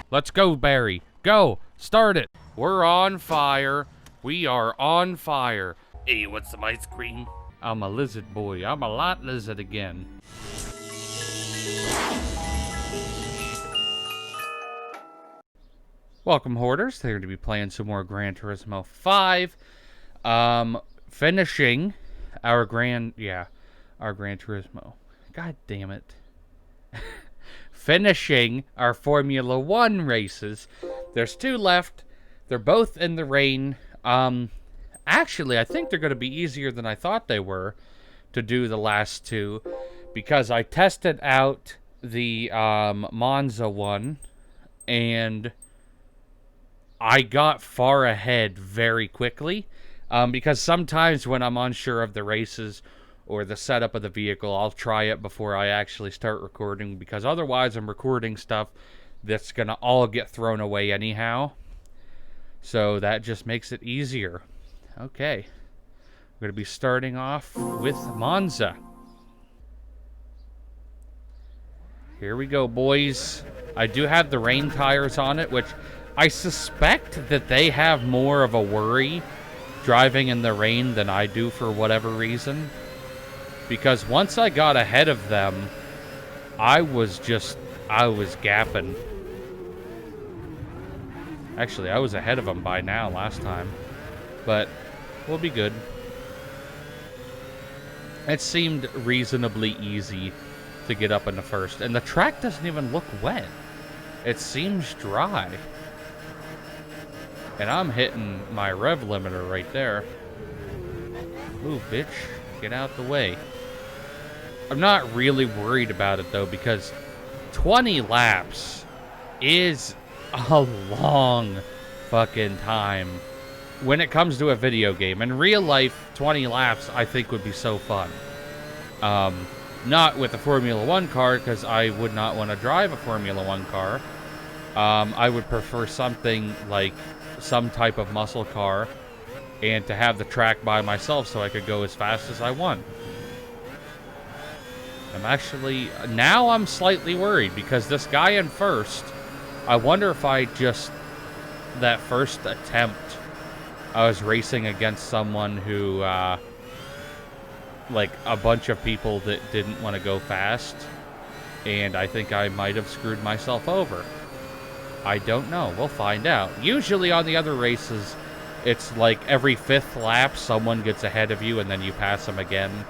Let's go, Barry. Go. Start it. We're on fire. We are on fire. Hey, what's some ice cream? I'm a lizard boy. I'm a lot lizard again. Welcome, Hoarders. They're going to be playing some more Gran Turismo 5. Finishing our Gran Turismo. God damn it. Finishing our Formula 1 races. There's 2 left. They're both in the rain. Actually, I think they're going to be easier than I thought they were to do the last 2, because I tested out the Monza one, and I got far ahead very quickly, because sometimes when I'm unsure of the races or the setup of the vehicle, I'll try it before I actually start recording, because otherwise I'm recording stuff that's going to all get thrown away anyhow. So that just makes it easier. Okay. We're going to be starting off with Monza. Here we go, boys. I do have the rain tires on it, which I suspect that they have more of a worry driving in the rain than I do for whatever reason. Because once I got ahead of them, I was gapping. Actually, I was ahead of them by now last time. But we'll be good. It seemed reasonably easy to get up in the first. And the track doesn't even look wet. It seems dry. And I'm hitting my rev limiter right there. Ooh, bitch. Get out the way. I'm not really worried about it, though, because 20 laps is a long fucking time when it comes to a video game. In real life, 20 laps, I think, would be so fun. Not with a Formula 1 car, because I would not want to drive a Formula 1 car. I would prefer something like some type of muscle car, and to have the track by myself so I could go as fast as I want. Now I'm slightly worried, because this guy in first, I wonder if that first attempt, I was racing against someone who, like a bunch of people that didn't want to go fast, and I think I might have screwed myself over. I don't know. We'll find out. Usually on the other races, it's like every 5th lap, someone gets ahead of you, and then you pass them again.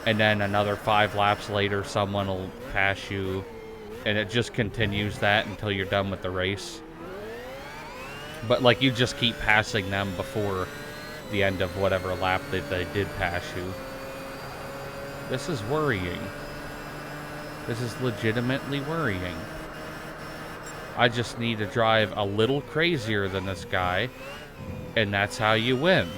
And then another 5 laps later, someone will pass you. And it just continues that until you're done with the race. But, like, you just keep passing them before the end of whatever lap that they did pass you. This is worrying. This is legitimately worrying. I just need to drive a little crazier than this guy, and that's how you win.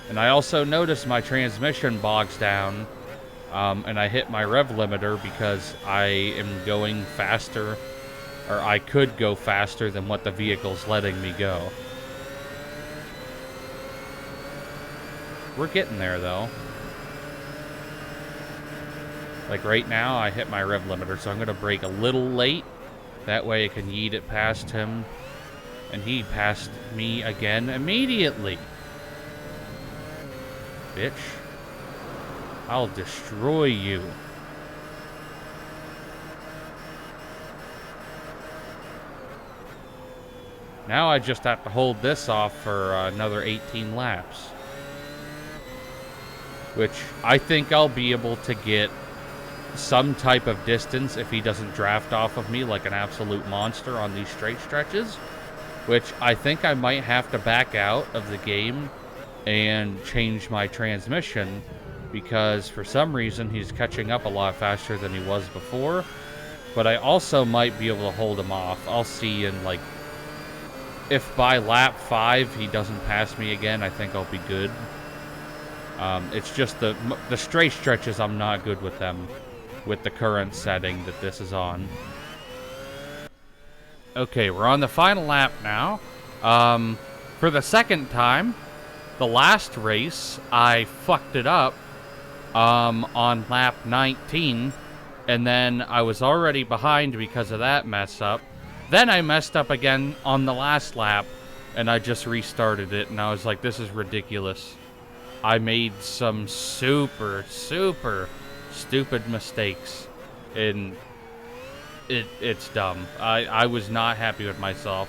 And I also noticed my transmission bogs down, and I hit my rev limiter because I am going faster, or I could go faster than what the vehicle's letting me go. We're getting there, though. Like right now, I hit my rev limiter, so I'm going to brake a little late. That way I can yeet it past him. And he passed me again immediately. Bitch. I'll destroy you. Now I just have to hold this off for another 18 laps. Which I think I'll be able to get some type of distance if he doesn't draft off of me like an absolute monster on these straight stretches. Which I think I might have to back out of the game and change my transmission, because for some reason he's catching up a lot faster than he was before. But I also might be able to hold him off. I'll see in like, if by lap 5 he doesn't pass me again, I think I'll be good. It's just the straight stretches, I'm not good with them with the current setting that this is on. Okay, we're on the final lap now. For the second time, the last race, I fucked it up on lap 19, and then I was already behind because of that mess up. Then I messed up again on the last lap, and I just restarted it, and I was like, this is ridiculous. I made some super, super stupid mistakes, and it's dumb. I was not happy with myself,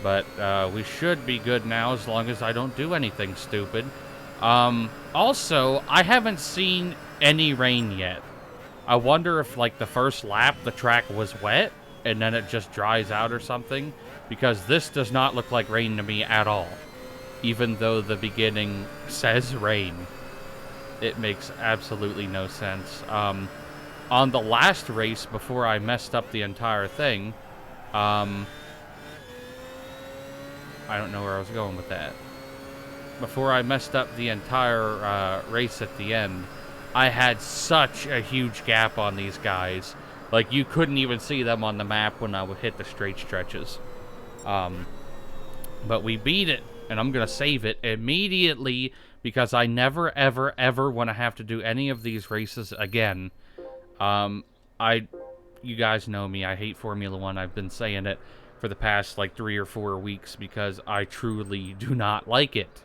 but we should be good now as long as I don't do anything stupid. Also, I haven't seen any rain yet. I wonder if, like, the first lap, the track was wet, and then it just dries out or something, because this does not look like rain to me at all. Even though the beginning says rain. It makes absolutely no sense. On the last race, before I messed up the entire thing, I don't know where I was going with that. Before I messed up the entire race at the end, I had such a huge gap on these guys. Like, you couldn't even see them on the map when I would hit the straight stretches. But we beat it, and I'm going to save it immediately because I never, ever, ever want to have to do any of these races again. You guys know me. I hate Formula One. I've been saying it for the past, like, 3 or 4 weeks because I truly do not like it.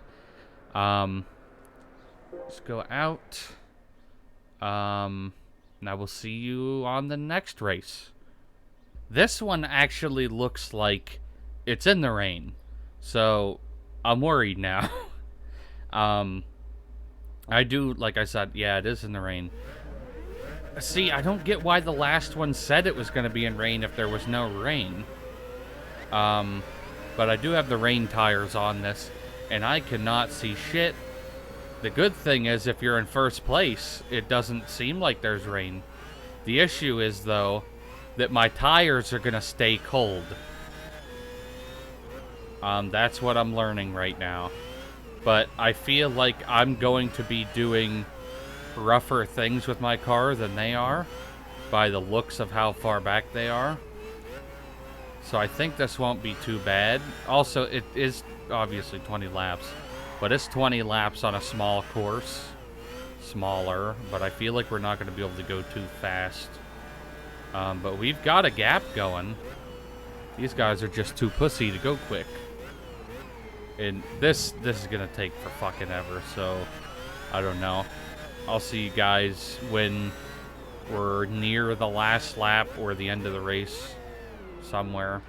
Let's go out. And I will see you on the next race. This one actually looks like it's in the rain. So, I'm worried now. I do, like I said, yeah, it is in the rain. See, I don't get why the last one said it was going to be in rain if there was no rain. But I do have the rain tires on this, and I cannot see shit. The good thing is, if you're in first place, it doesn't seem like there's rain. The issue is, though, that my tires are going to stay cold. That's what I'm learning right now. But I feel like I'm going to be doing rougher things with my car than they are, by the looks of how far back they are. So I think this won't be too bad. Also, it is obviously 20 laps. But it's 20 laps on a small course. Smaller, but I feel like we're not going to be able to go too fast. But we've got a gap going. These guys are just too pussy to go quick. And this is going to take for fucking ever, so I don't know. I'll see you guys when we're near the last lap or the end of the race somewhere.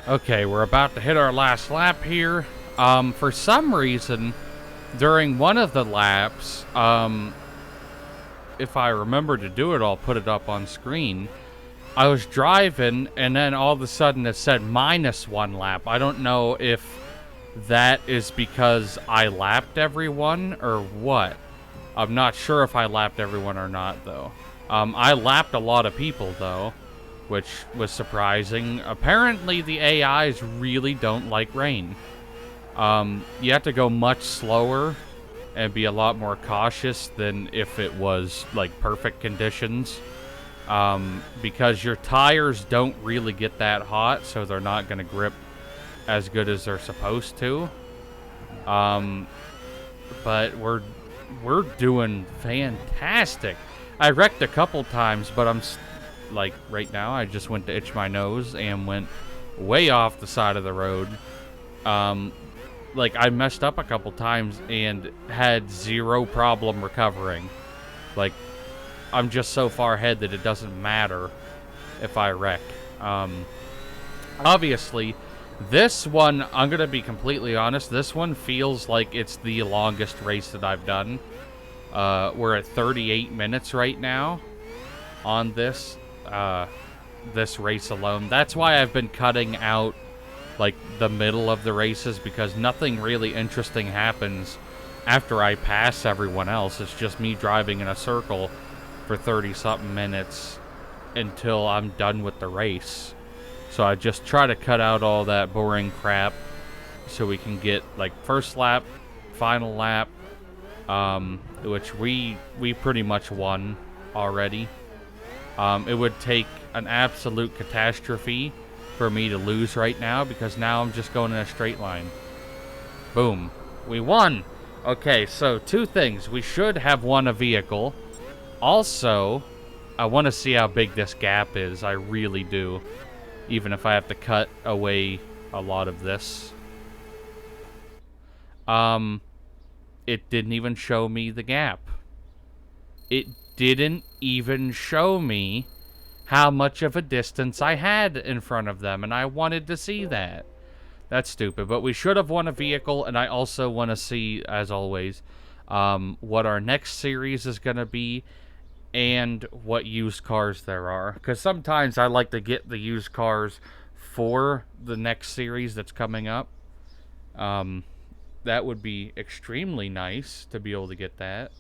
Okay, we're about to hit our last lap here. For some reason, during one of the laps, if I remember to do it, I'll put it up on screen. I was driving, and then all of a sudden it said -1 lap. I don't know if that is because I lapped everyone or what. I'm not sure if I lapped everyone or not, though. I lapped a lot of people, though, which was surprising. Apparently, the AIs really don't like rain. You have to go much slower and be a lot more cautious than if it was, like, perfect conditions. Because your tires don't really get that hot, so they're not going to grip as good as they're supposed to. But we're doing fantastic. I wrecked a couple times, but I'm... like, right now, I just went to itch my nose and went way off the side of the road. Like, I messed up a couple times and had zero problem recovering. Like, I'm just so far ahead that it doesn't matter if I wreck. Obviously, this one, I'm going to be completely honest, this one feels like it's the longest race that I've done. We're at 38 minutes right now on this race alone. That's why I've been cutting out, like, the middle of the races, because nothing really interesting happens after I pass everyone else. It's just me driving in a circle for 30-something minutes until I'm done with the race. So I just try to cut out all that boring crap so we can get, like, first lap, final lap, which we pretty much won already. It would take an absolute catastrophe for me to lose right now, because now I'm just going in a straight line. Boom. We won! Okay, so 2 things. We should have won a vehicle. Also, I want to see how big this gap is. I really do. Even if I have to cut away a lot of this. It didn't even show me the gap. It didn't even show me how much of a distance I had in front of them, and I wanted to see that. That's stupid, but we should have won a vehicle, and I also want to see, as always, what our next series is going to be, and what used cars there are. Because sometimes I like to get the used cars for the next series that's coming up. That would be extremely nice to be able to get that.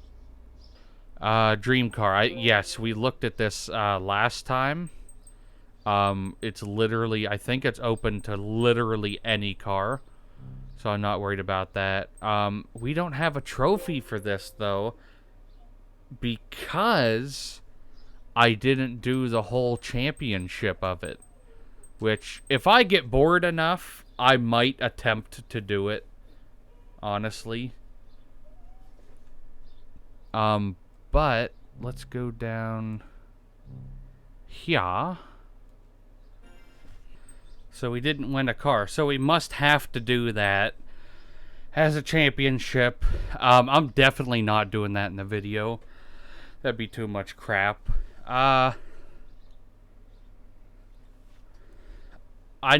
Dream car. Yes, we looked at this last time. It's literally, I think it's open to literally any car. So I'm not worried about that. We don't have a trophy for this, though, because I didn't do the whole championship of it. Which, if I get bored enough, I might attempt to do it. Honestly. But let's go down here. So we didn't win a car. So we must have to do that as a championship. I'm definitely not doing that in the video. That'd be too much crap. I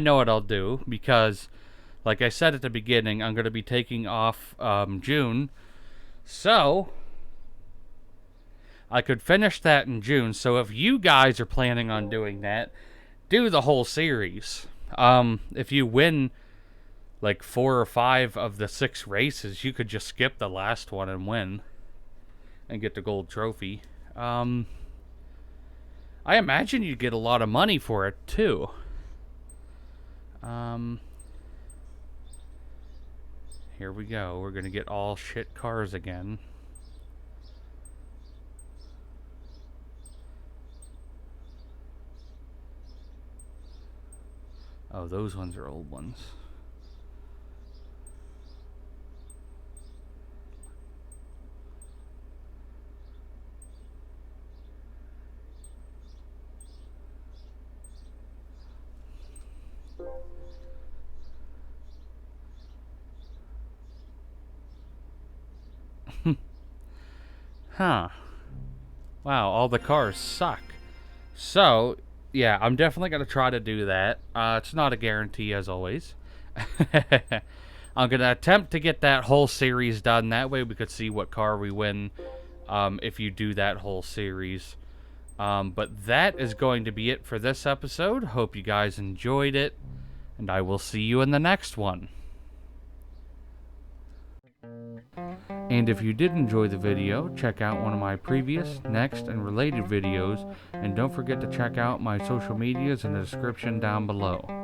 know what I'll do, because like I said at the beginning, I'm going to be taking off June. So I could finish that in June. So if you guys are planning on doing that, do the whole series. If you win like 4 or 5 of the 6 races, you could just skip the last one and win and get the gold trophy. I imagine you'd get a lot of money for it too. Here we go. We're gonna get all shit cars again. Oh, those ones are old ones. Huh. Wow, all the cars suck. So, yeah, I'm definitely going to try to do that. It's not a guarantee, as always. I'm going to attempt to get that whole series done. That way we could see what car we win if you do that whole series. But that is going to be it for this episode. Hope you guys enjoyed it. And I will see you in the next one. And if you did enjoy the video, check out one of my previous, next, and related videos, and don't forget to check out my social medias in the description down below.